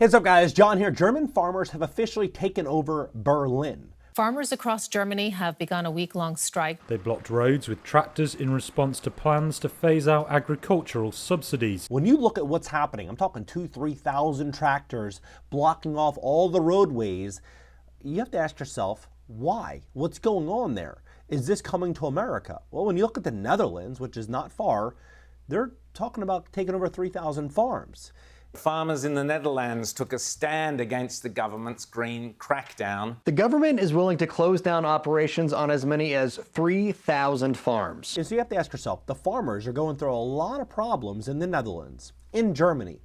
Hey, what's up guys, John here. German farmers have officially taken over Berlin. Farmers across Germany have begun a week-long strike. They blocked roads with tractors in response to plans to phase out agricultural subsidies. When you look at what's happening, I'm talking 2,000-3,000 tractors blocking off all the roadways, you have to ask yourself, why? What's going on there? Is this coming to America? Well, when you look at the Netherlands, which is not far, they're talking about taking over 3,000 farms. Farmers in the Netherlands took a stand against the government's green crackdown. The government is willing to close down operations on as many as 3,000 farms. And so you have to ask yourself, the farmers are going through a lot of problems in the Netherlands, in Germany.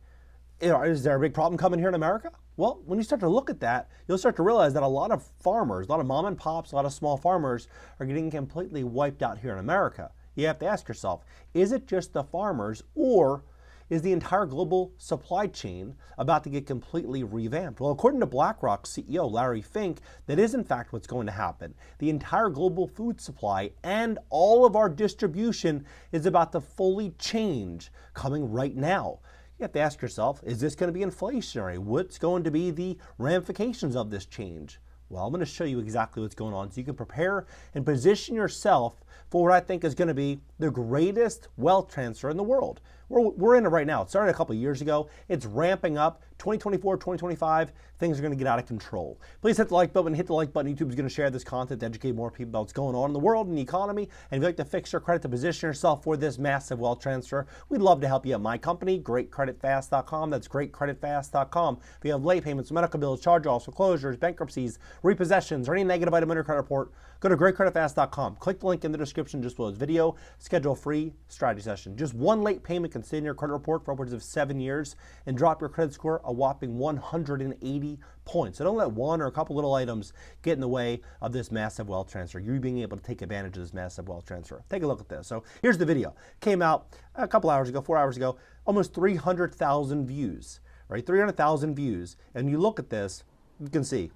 Is there a big problem coming here in America? Well, when you start to look at that, you'll start to realize that a lot of farmers, a lot of mom and pops, a lot of small farmers are getting completely wiped out here in America. You have to ask yourself, is it just the farmers, or is the entire global supply chain about to get completely revamped? Well, according to BlackRock CEO Larry Fink, that is in fact what's going to happen. The entire global food supply and all of our distribution is about to fully change coming right now. You have to ask yourself, is this going to be inflationary? What's going to be the ramifications of this change? Well, I'm going to show you exactly what's going on so you can prepare and position yourself for what I think is going to be the greatest wealth transfer in the world. We're in it right now. It started a couple of years ago. It's ramping up. 2024, 2025, things are going to get out of control. Please hit the like button. Hit the like button. YouTube is going to share this content to educate more people about what's going on in the world and the economy. And if you'd like to fix your credit to position yourself for this massive wealth transfer, we'd love to help you at my company, GreatCreditFast.com. That's GreatCreditFast.com. If you have late payments, medical bills, charge-offs, foreclosures, bankruptcies, repossessions, or any negative item on your credit report, go to GreatCreditFast.com. Click the link in the description just below this video. Schedule a free strategy session. Just one late payment can stay in your credit report for upwards of 7 years and drop your credit score a whopping 180 points. So don't let one or a couple little items get in the way of this massive wealth transfer. You being able to take advantage of this massive wealth transfer. Take a look at this. So here's the video. Came out a couple hours ago, 4 hours ago, almost 300,000 views, right? 300,000 views. And you look at this, you can see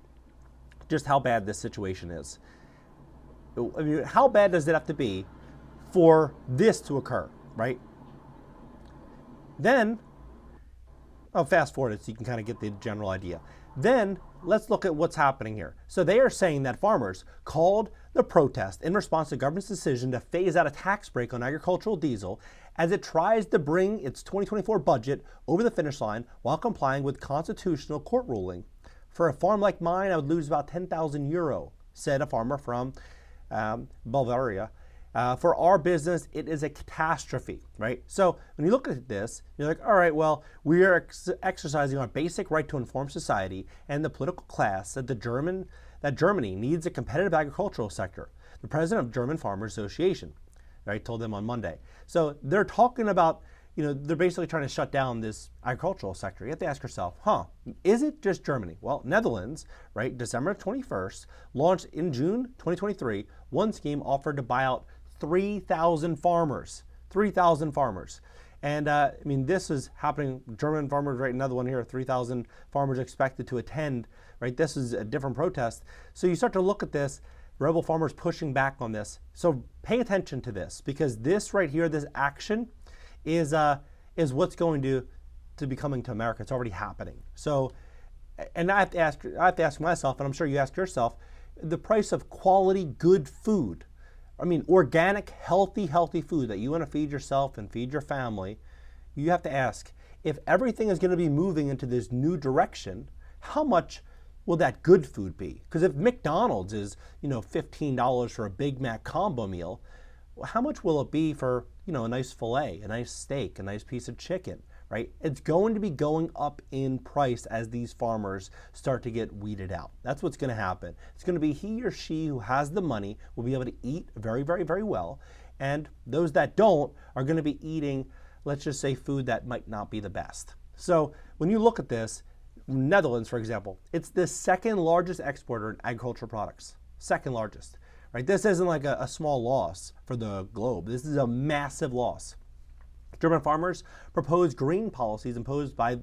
just how bad this situation is. I mean, how bad does it have to be for this to occur, right? Then, I'll fast forward it so you can kind of get the general idea. Then, let's look at what's happening here. So they are saying that farmers called the protest in response to the government's decision to phase out a tax break on agricultural diesel as it tries to bring its 2024 budget over the finish line while complying with constitutional court ruling. For a farm like mine, I would lose about 10,000 euro, said a farmer from Bavaria. For our business, it is a catastrophe, right? So when you look at this, you're like, all right, well, we are exercising our basic right to inform society and the political class that Germany needs a competitive agricultural sector. The president of German Farmers Association, right, told them on Monday. So they're talking about, they're basically trying to shut down this agricultural sector. You have to ask yourself, is it just Germany? Well, Netherlands, right, December 21st, launched in June 2023, one scheme offered to buy out 3,000 farmers. 3,000 farmers. And I mean, this is happening. German farmers, right? Another one here, 3,000 farmers expected to attend, right? This is a different protest. So you start to look at this, rebel farmers pushing back on this. So pay attention to this, because this right here, this action is what's going to be coming to America. It's already happening. So, and I have to ask myself, and I'm sure you ask yourself, the price of quality, good food. I mean, organic, healthy food that you want to feed yourself and feed your family, you have to ask, if everything is going to be moving into this new direction, how much will that good food be? Because if McDonald's is, $15 for a Big Mac combo meal, how much will it be for, a nice filet, a nice steak, a nice piece of chicken, right? It's going to be going up in price as these farmers start to get weeded out. That's what's going to happen. It's going to be he or she who has the money will be able to eat very, very, very well. And those that don't are going to be eating, let's just say, food that might not be the best. So when you look at this, Netherlands, for example, it's the second largest exporter in agricultural products. Second largest, right? This isn't like a small loss for the globe. This is a massive loss. German farmers propose green policies imposed by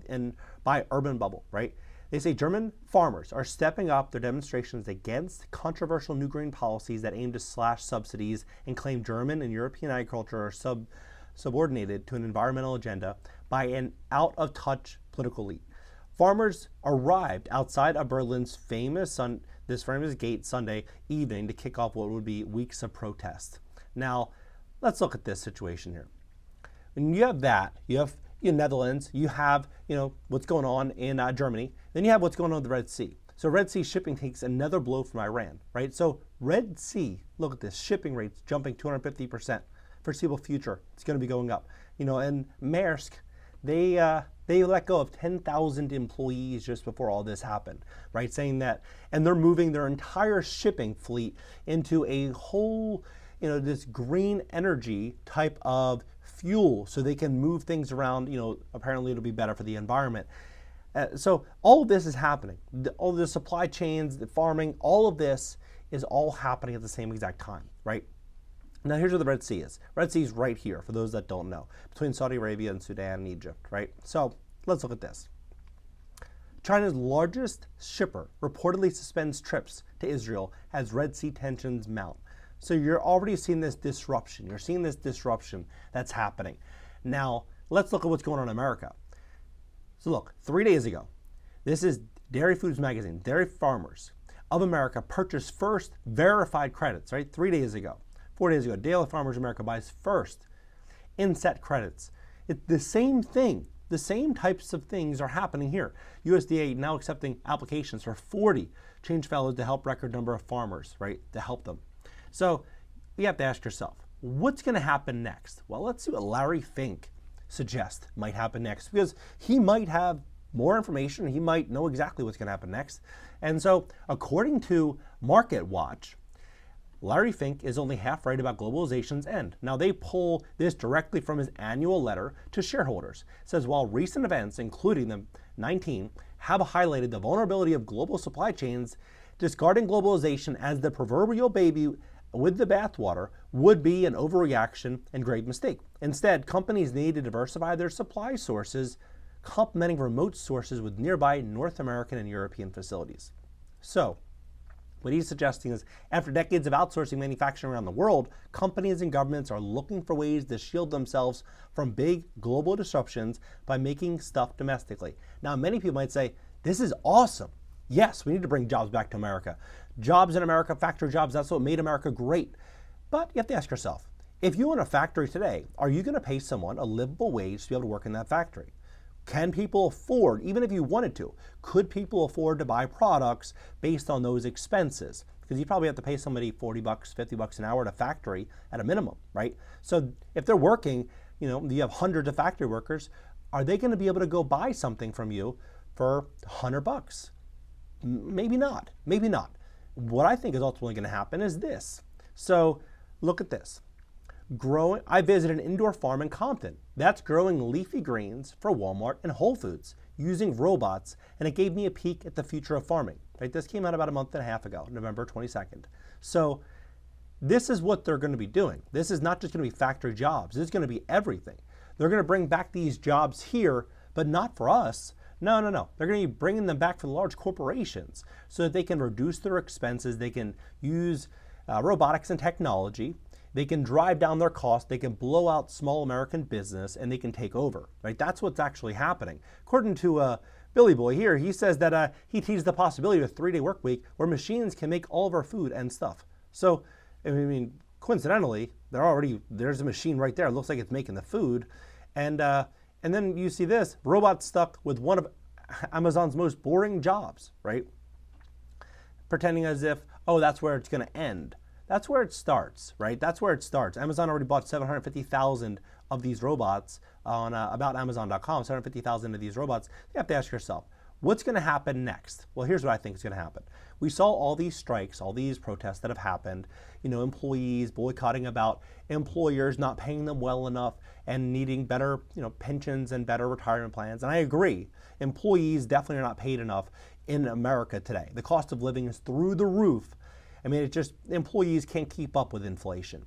Urban Bubble, right? They say German farmers are stepping up their demonstrations against controversial new green policies that aim to slash subsidies and claim German and European agriculture are subordinated to an environmental agenda by an out-of-touch political elite. Farmers arrived outside of Berlin's famous gate Sunday evening to kick off what would be weeks of protest. Now, let's look at this situation here. When you have that, you have Netherlands, you have what's going on in Germany, then you have what's going on with the Red Sea. So Red Sea shipping takes another blow from Iran, right? So Red Sea, look at this, shipping rates jumping 250%. Foreseeable future, it's going to be going up. And Maersk, they let go of 10,000 employees just before all this happened, right? Saying that, and they're moving their entire shipping fleet into a whole, this green energy type of fuel so they can move things around. Apparently it'll be better for the environment. So all of this is happening. All the supply chains, the farming, all of this is all happening at the same exact time, right? Now here's where the Red Sea is. Red Sea is right here, for those that don't know, between Saudi Arabia and Sudan and Egypt, right? So let's look at this. China's largest shipper reportedly suspends trips to Israel as Red Sea tensions mount. So you're already seeing this disruption. You're seeing this disruption that's happening. Now, let's look at what's going on in America. So look, 3 days ago, this is Dairy Foods Magazine, Dairy Farmers of America purchased first verified credits, right? 3 days ago. 4 days ago, Daily Farmers America buys first inset credits. It's the same thing. The same types of things are happening here. USDA now accepting applications for 40 change fellows to help record number of farmers, right? To help them. So you have to ask yourself, what's going to happen next? Well, let's see what Larry Fink suggests might happen next, because he might have more information. He might know exactly what's going to happen next. And so according to Market Watch, Larry Fink is only half right about globalization's end. Now, they pull this directly from his annual letter to shareholders. It says, while recent events, including the 19, have highlighted the vulnerability of global supply chains, discarding globalization as the proverbial baby with the bathwater would be an overreaction and grave mistake. Instead, companies need to diversify their supply sources, complementing remote sources with nearby North American and European facilities. So, what he's suggesting is, after decades of outsourcing manufacturing around the world, companies and governments are looking for ways to shield themselves from big global disruptions by making stuff domestically. Now, many people might say, this is awesome. Yes, we need to bring jobs back to America. Jobs in America, factory jobs, that's what made America great. But you have to ask yourself, if you own a factory today, are you going to pay someone a livable wage to be able to work in that factory? Can people afford, even if you wanted to, could people afford to buy products based on those expenses? Because you probably have to pay somebody $40, $50 an hour at a factory at a minimum, right? So if they're working, you have hundreds of factory workers, are they going to be able to go buy something from you for $100? Maybe not, maybe not. What I think is ultimately going to happen is this. So look at this. I visited an indoor farm in Compton that's growing leafy greens for Walmart and Whole Foods using robots, and it gave me a peek at the future of farming. Right? This came out about a month and a half ago, November 22nd. So this is what they're going to be doing. This is not just going to be factory jobs. This is going to be everything. They're going to bring back these jobs here, but not for us. No. They're going to be bringing them back for the large corporations so that they can reduce their expenses. They can use robotics and technology. They can drive down their costs, they can blow out small American business, and they can take over, right? That's what's actually happening. According to Billy Boy here, he says that he teases the possibility of a 3-day work week where machines can make all of our food and stuff. So, I mean, coincidentally, there's a machine right there. It looks like it's making the food. And then you see this, robot stuck with one of Amazon's most boring jobs, right? Pretending as if, that's where it's going to end. That's where it starts, right? That's where it starts. Amazon already bought 750,000 of these robots on aboutamazon.com, 750,000 of these robots. You have to ask yourself, what's going to happen next? Well, here's what I think is going to happen. We saw all these strikes, all these protests that have happened, employees boycotting about employers not paying them well enough and needing better, pensions and better retirement plans. And I agree, employees definitely are not paid enough in America today. The cost of living is through the roof. I mean, employees can't keep up with inflation.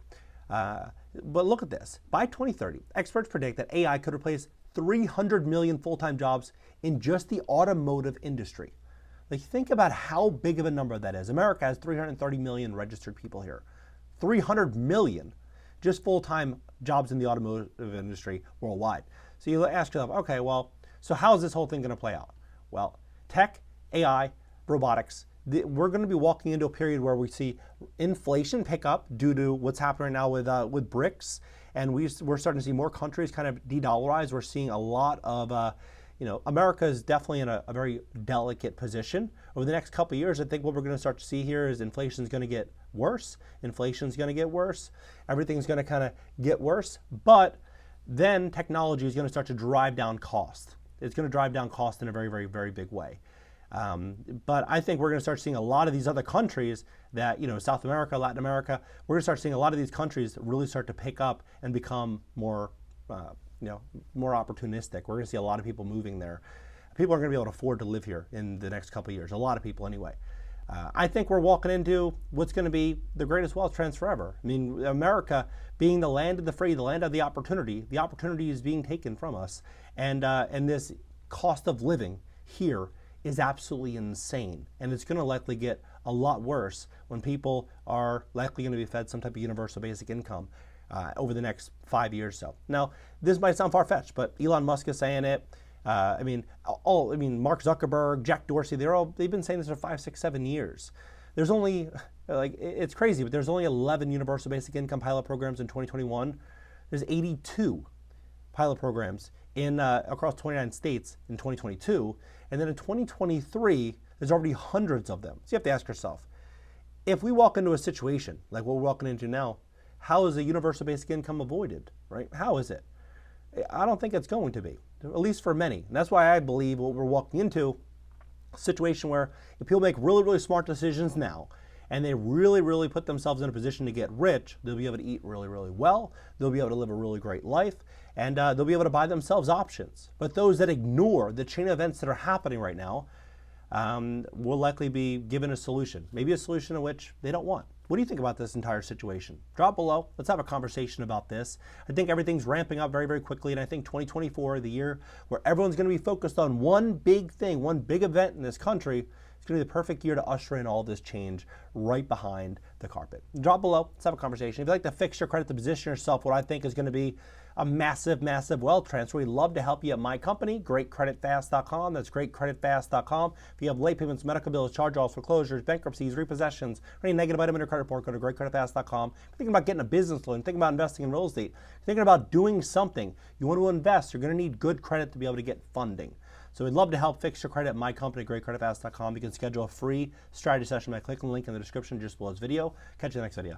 But look at this. By 2030, experts predict that AI could replace 300 million full-time jobs in just the automotive industry. Like, think about how big of a number that is. America has 330 million registered people here. 300 million just full-time jobs in the automotive industry worldwide. So you ask yourself, okay, well, so how is this whole thing going to play out? Well, tech, AI, robotics. We're going to be walking into a period where we see inflation pick up due to what's happening now with BRICS, and we're starting to see more countries kind of de-dollarize. We're seeing a lot of, America is definitely in a very delicate position. Over the next couple of years, I think what we're going to start to see here is inflation is going to get worse. Inflation is going to get worse. Everything's going to kind of get worse, but then technology is going to start to drive down cost. It's going to drive down cost in a very, very, very big way. But I think we're going to start seeing a lot of these other countries that, South America, Latin America, we're going to start seeing a lot of these countries really start to pick up and become more, more opportunistic. We're going to see a lot of people moving there. People are going to be able to afford to live here in the next couple of years. A lot of people anyway. I think we're walking into what's going to be the greatest wealth transfer ever. I mean, America being the land of the free, the land of the opportunity is being taken from us. And this cost of living here is absolutely insane. And it's going to likely get a lot worse when people are likely going to be fed some type of universal basic income over the next 5 years or so. Now, this might sound far-fetched, but Elon Musk is saying it. Mark Zuckerberg, Jack Dorsey, they've been saying this for 5, 6, 7 years. There's only, it's crazy, but there's only 11 universal basic income pilot programs in 2021. There's 82 pilot programs in across 29 states in 2022. And then in 2023, there's already hundreds of them. So you have to ask yourself, if we walk into a situation like what we're walking into now, how is a universal basic income avoided, right? How is it? I don't think it's going to be, at least for many. And that's why I believe what we're walking into, a situation where if people make really, really smart decisions now, and they really, really put themselves in a position to get rich, they'll be able to eat really, really well, they'll be able to live a really great life, and they'll be able to buy themselves options. But those that ignore the chain of events that are happening right now will likely be given a solution, maybe a solution in which they don't want. What do you think about this entire situation? Drop below. Let's have a conversation about this. I think everything's ramping up very, very quickly, and I think 2024, the year where everyone's going to be focused on one big thing, one big event in this country, it's going to be the perfect year to usher in all this change right behind the carpet. Drop below. Let's have a conversation. If you'd like to fix your credit to position yourself, what I think is going to be a massive, massive wealth transfer, we'd love to help you at my company, GreatCreditFast.com. That's GreatCreditFast.com. If you have late payments, medical bills, charge-offs, foreclosures, bankruptcies, repossessions, or any negative item in your credit report, go to GreatCreditFast.com. If you're thinking about getting a business loan, thinking about investing in real estate, thinking about doing something, you want to invest, you're going to need good credit to be able to get funding. So we'd love to help fix your credit at my company, GreatCreditFast.com. You can schedule a free strategy session by clicking the link in the description just below this video. Catch you in the next video.